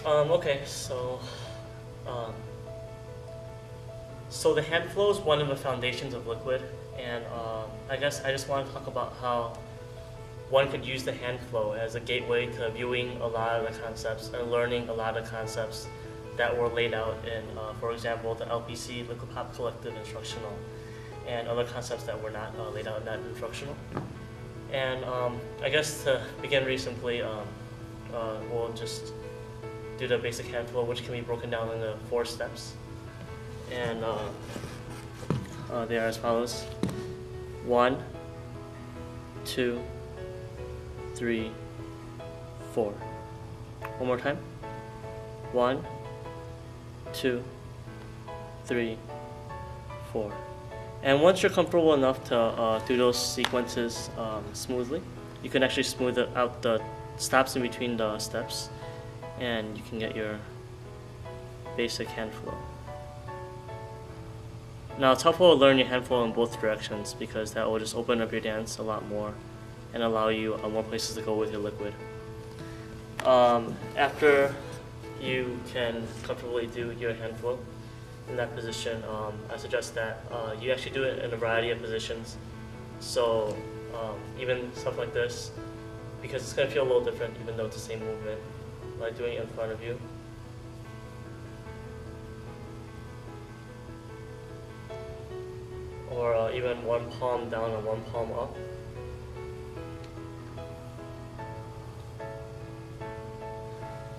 Okay, so um, so the hand flow is one of the foundations of liquid, and I guess I just want to talk about how one could use the hand flow as a gateway to viewing a lot of the concepts and learning a lot of concepts that were laid out in, for example, the LPC, Liquid Pop Collective Instructional, and other concepts that were not laid out in that instructional. And I guess to begin really simply, we'll just do the basic hand flow, which can be broken down into 4 steps. And they are as follows: 1, 2, 3, 4. One more time. 1, 2, 3, 4. And once you're comfortable enough to do those sequences smoothly, you can actually smooth out the stops in between the steps, and you can get your basic hand flow. Now, it's helpful to learn your hand flow in both directions because that will just open up your dance a lot more and allow you more places to go with your liquid. After you can comfortably do your hand flow in that position, I suggest that you actually do it in a variety of positions. So even stuff like this, because it's going to feel a little different even though it's the same movement, like doing it in front of you. Or even one palm down and one palm up.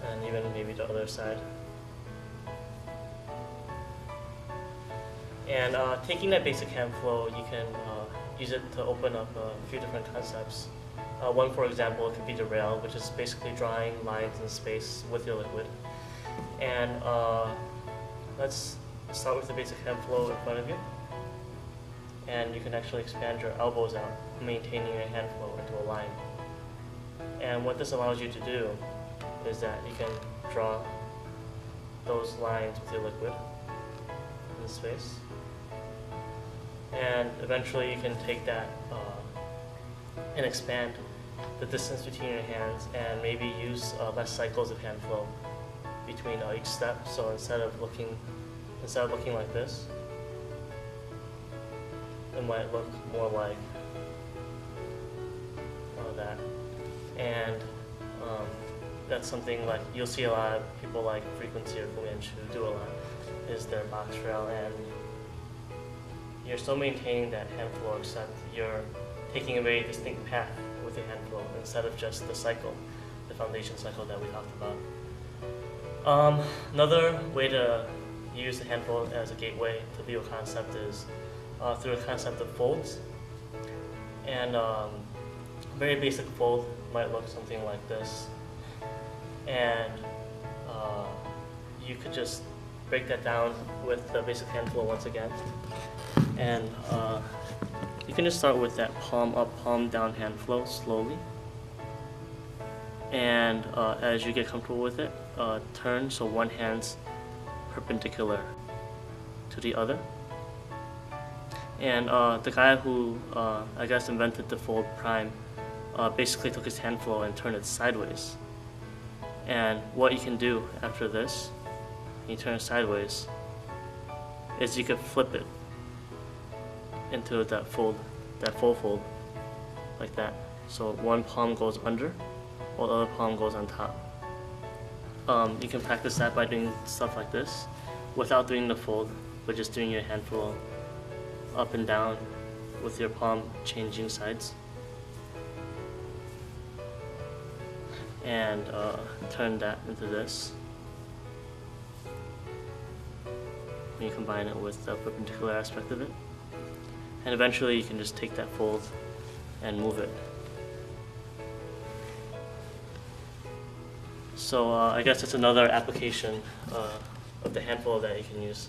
And even maybe the other side. And taking that basic hand flow, you can use it to open up a few different concepts. One, for example, could be the rail, which is basically drawing lines in space with your liquid. And let's start with the basic hand flow in front of you. And you can actually expand your elbows out, maintaining your hand flow into a line. And what this allows you to do is that you can draw those lines with your liquid in space. And eventually you can take that and expand the distance between your hands and maybe use less cycles of hand flow between each step. So instead of looking like this, it might look more like that. And that's something like you'll see a lot of people like Frequency or Fluench who do a lot, is their box rail, and you're still maintaining that hand flow, except you're taking a very distinct path with your hand flow instead of just the cycle, the foundation cycle that we talked about. Another way to use the hand flow as a gateway to view a concept is through the concept of folds. And a very basic fold might look something like this. And you could just break that down with the basic hand flow once again. And you can just start with that palm up, palm down hand flow slowly. And as you get comfortable with it, turn so one hand's perpendicular to the other. And the guy who, I guess, invented the fold prime basically took his hand flow and turned it sideways. And what you can do after this, you turn it sideways, is you could flip it into that fold, that full fold, like that. So one palm goes under, while the other palm goes on top. You can practice that by doing stuff like this, without doing the fold, but just doing your hand flow up and down with your palm changing sides. And turn that into this. When you combine it with the perpendicular aspect of it. And eventually you can just take that fold and move it. So I guess it's another application of the hand flow that you can use.